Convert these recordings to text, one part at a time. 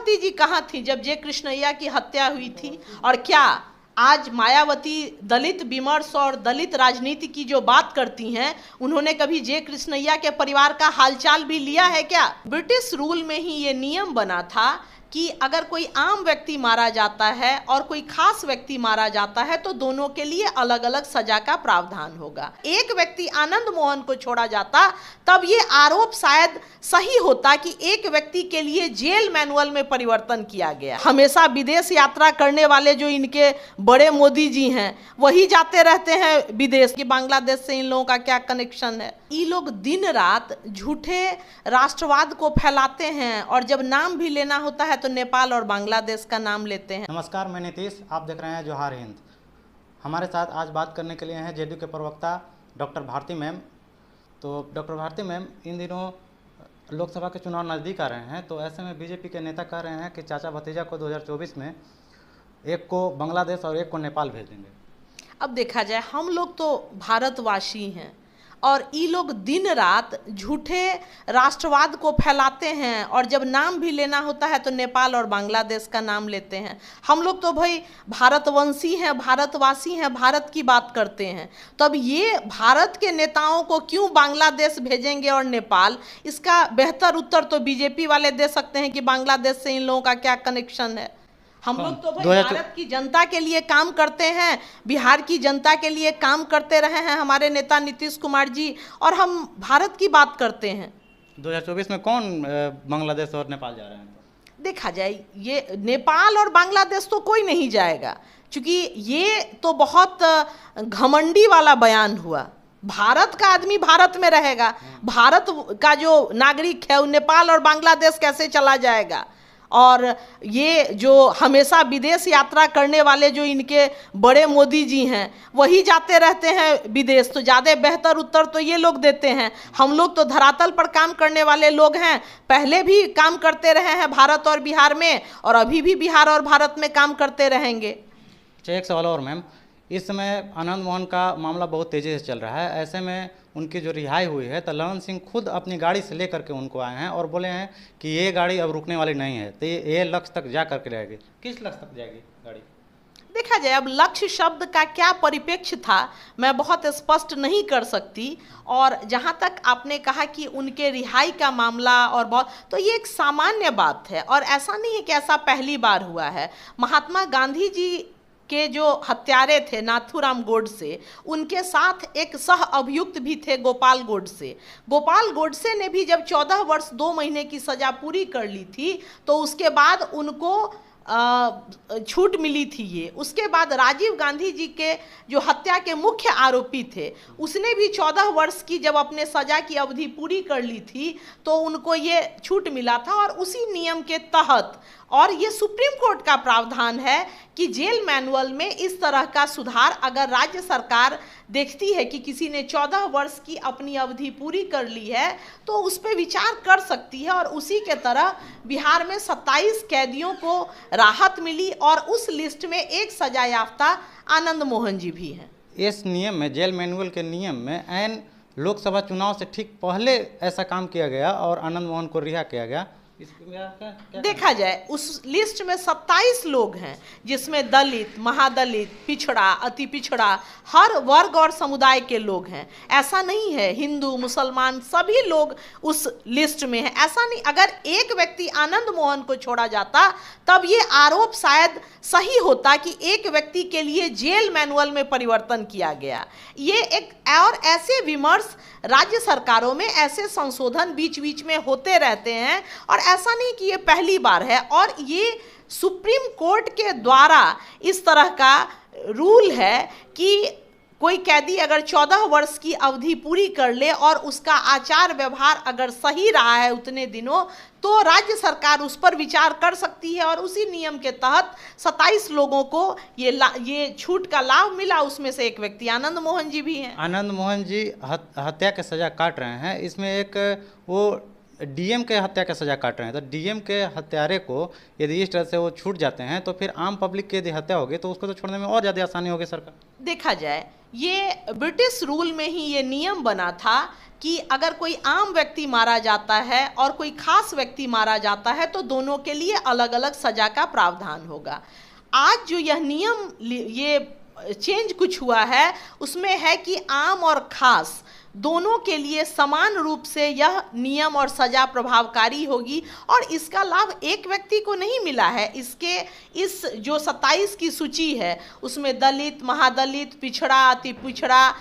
मायावती जी कहाँ थी जब जे कृष्णैया की हत्या हुई थी? और क्या आज मायावती दलित विमर्श और दलित राजनीति की जो बात करती हैं, उन्होंने कभी जे कृष्णैया के परिवार का हालचाल भी लिया है क्या? ब्रिटिश रूल में ही ये नियम बना था कि अगर कोई आम व्यक्ति मारा जाता है और कोई खास व्यक्ति मारा जाता है तो दोनों के लिए अलग अलग सजा का प्रावधान होगा। एक व्यक्ति आनंद मोहन को छोड़ा जाता तब ये आरोप शायद सही होता कि एक व्यक्ति के लिए जेल मैनुअल में परिवर्तन किया गया। हमेशा विदेश यात्रा करने वाले जो इनके बड़े मोदी जी हैं वही जाते रहते हैं विदेश, कि बांग्लादेश से इन लोगों का क्या कनेक्शन है? ये लोग दिन रात झूठे राष्ट्रवाद को फैलाते हैं और जब नाम भी लेना होता है तो नेपाल और बांग्लादेश का नाम लेते हैं। नमस्कार, मैं नीतीश, आप देख रहे हैं जोहार हिंद। हमारे साथ आज बात करने के लिए हैं जेडीयू के प्रवक्ता डॉक्टर भारती मैम। तो डॉक्टर भारती मैम, इन दिनों लोकसभा के चुनाव नज़दीक आ रहे हैं, तो ऐसे में बीजेपी के नेता कह रहे हैं कि चाचा भतीजा को 2024 में एक को बांग्लादेश और एक को नेपाल भेज देंगे। अब देखा जाए, हम लोग तो भारतवासी हैं और ये लोग दिन रात झूठे राष्ट्रवाद को फैलाते हैं और जब नाम भी लेना होता है तो नेपाल और बांग्लादेश का नाम लेते हैं। हम लोग तो भाई भारतवंशी हैं, भारतवासी हैं, भारत की बात करते हैं। तो अब ये भारत के नेताओं को क्यों बांग्लादेश भेजेंगे और नेपाल? इसका बेहतर उत्तर तो बीजेपी वाले दे सकते हैं कि बांग्लादेश से इन लोगों का क्या कनेक्शन है। हम लोग तो भाई भारत की जनता के लिए काम करते हैं, बिहार की जनता के लिए काम करते रहे हैं हमारे नेता नीतीश कुमार जी, और हम भारत की बात करते हैं। 2024 में कौन बांग्लादेश और नेपाल जा रहे हैं? देखा जाए, ये नेपाल और बांग्लादेश तो कोई नहीं जाएगा, क्योंकि ये तो बहुत घमंडी वाला बयान हुआ। भारत का आदमी भारत में रहेगा, भारत का जो नागरिक है वो नेपाल और बांग्लादेश कैसे चला जाएगा? और ये जो हमेशा विदेश यात्रा करने वाले जो इनके बड़े मोदी जी हैं वही जाते रहते हैं विदेश, तो ज़्यादा बेहतर उत्तर तो ये लोग देते हैं। हम लोग तो धरातल पर काम करने वाले लोग हैं, पहले भी काम करते रहे हैं भारत और बिहार में, और अभी भी बिहार और भारत में काम करते रहेंगे। अच्छा, एक सवाल और मैम, इस समय आनंद मोहन का मामला बहुत तेज़ी से चल रहा है। ऐसे में उनकी जो रिहाई हुई है तो ललन सिंह खुद अपनी गाड़ी से लेकर के उनको आए हैं और बोले हैं कि ये गाड़ी अब रुकने वाली नहीं है, तो ये लक्ष्य तक जा करके रहेगी। किस लक्ष्य तक जाएगी गाड़ी? देखा जाए, अब लक्ष्य शब्द का क्या परिप्रेक्ष्य था मैं बहुत स्पष्ट नहीं कर सकती। और जहाँ तक आपने कहा कि उनके रिहाई का मामला और बहुत, तो ये एक सामान्य बात है और ऐसा नहीं है कि ऐसा पहली बार हुआ है। महात्मा गांधी जी के जो हत्यारे थे नाथूराम गोडसे, उनके साथ एक सह अभियुक्त भी थे गोपाल गोडसे। गोपाल गोडसे ने भी जब 14 वर्ष 2 महीने की सज़ा पूरी कर ली थी तो उसके बाद उनको छूट मिली थी। ये उसके बाद राजीव गांधी जी के जो हत्या के मुख्य आरोपी थे उसने भी 14 वर्ष की जब अपने सजा की अवधि पूरी कर ली थी तो उनको ये छूट मिला था। और उसी नियम के तहत, और ये सुप्रीम कोर्ट का प्रावधान है कि जेल मैनुअल में इस तरह का सुधार अगर राज्य सरकार देखती है कि किसी ने 14 वर्ष की अपनी अवधि पूरी कर ली है तो उस पर विचार कर सकती है। और उसी के तरह बिहार में 27 कैदियों को राहत मिली और उस लिस्ट में एक सजा याफ्ता आनंद मोहन जी भी हैं। इस नियम में, जेल मैनुअल के नियम में, ऐन लोकसभा चुनाव से ठीक पहले ऐसा काम किया गया और आनंद मोहन को रिहा किया गया। देखा जाए, उस लिस्ट में 27 लोग हैं जिसमें दलित, महादलित, पिछड़ा, अति पिछड़ा, हर वर्ग और समुदाय के लोग हैं। ऐसा नहीं है हिंदू मुसलमान सभी लोग उस लिस्ट में हैं, ऐसा नहीं। अगर एक व्यक्ति आनंद मोहन को छोड़ा जाता तब ये आरोप शायद सही होता कि एक व्यक्ति के लिए जेल मैनुअल में परिवर्तन किया गया। ये एक और ऐसे विमर्श राज्य सरकारों में, ऐसे संशोधन बीच बीच में होते रहते हैं और ऐसा नहीं कि ये पहली बार है। और ये सुप्रीम कोर्ट के द्वारा इस तरह का रूल है कि कोई कैदी अगर 14 वर्ष की अवधि पूरी कर ले और उसका आचार व्यवहार अगर सही रहा है उतने दिनों, तो राज्य सरकार उस पर विचार कर सकती है। और उसी नियम के तहत 27 लोगों को ये छूट का लाभ मिला, उसमें से एक व्यक्ति आनंद मोहन जी भी हैं। आनंद मोहन जी हत्या की सज़ा काट रहे हैं, इसमें एक वो डीएम के हत्या का सजा काट रहे हैं। तो डीएम के हत्यारे को यदि इस तरह से वो छूट जाते हैं तो फिर आम पब्लिक की यदि हत्या होगी तो उसको तो छोड़ने में और ज़्यादा आसानी होगी सरकार। देखा जाए, ये ब्रिटिश रूल में ही ये नियम बना था कि अगर कोई आम व्यक्ति मारा जाता है और कोई खास व्यक्ति मारा जाता है तो दोनों के लिए अलग अलग सजा का प्रावधान होगा। आज जो यह नियम, ये चेंज कुछ हुआ है, उसमें है कि आम और खास दोनों के लिए समान रूप से यह नियम और सजा प्रभावकारी होगी। और इसका लाभ एक व्यक्ति को नहीं मिला है। इसके इस जो 27 की सूची है उसमें दलित, महादलित, पिछड़ा, अति पिछड़ा,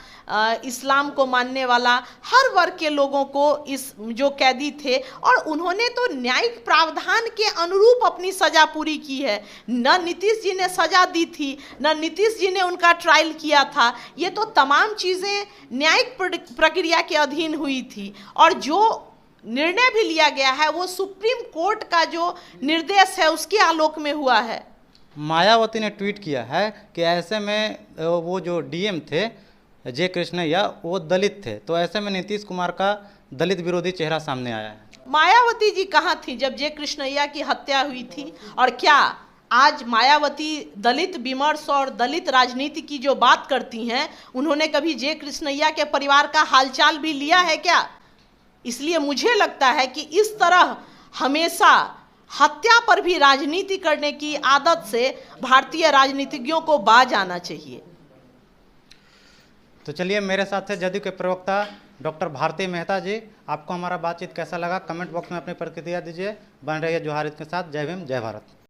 इस्लाम को मानने वाला हर वर्ग के लोगों को इस जो कैदी थे, और उन्होंने तो न्यायिक प्रावधान के अनुरूप अपनी सजा पूरी की है। न नीतीश जी ने सजा दी थी, न नीतीश जी ने उनका ट्रायल किया था। ये तो तमाम चीज़ें न्यायिक प्रक्रिया के अधीन हुई थी, और जो निर्णय भी लिया गया है वो सुप्रीम कोर्ट का जो निर्देश है उसके आलोक में हुआ है। मायावती ने ट्वीट किया है कि ऐसे में वो जो डीएम थे जे कृष्णैया वो दलित थे, तो ऐसे में नीतीश कुमार का दलित विरोधी चेहरा सामने आया है। मायावती जी कहाँ थी जब जे कृष्णैया की हत्या हुई थी? और क्या आज मायावती दलित विमर्श और दलित राजनीति की जो बात करती हैं, उन्होंने कभी जे कृष्णैया के परिवार का हालचाल भी लिया है क्या? इसलिए मुझे लगता है कि इस तरह हमेशा हत्या पर भी राजनीति करने की आदत से भारतीय राजनीतिज्ञों को बाज आना चाहिए। तो चलिए, मेरे साथ थे जदयू के प्रवक्ता डॉक्टर भारती मेहता जी। आपको हमारा बातचीत कैसा लगा कमेंट बॉक्स में अपनी प्रतिक्रिया दीजिए। बन रहिए जोहार हिंद के साथ। जय भीम, जय भारत।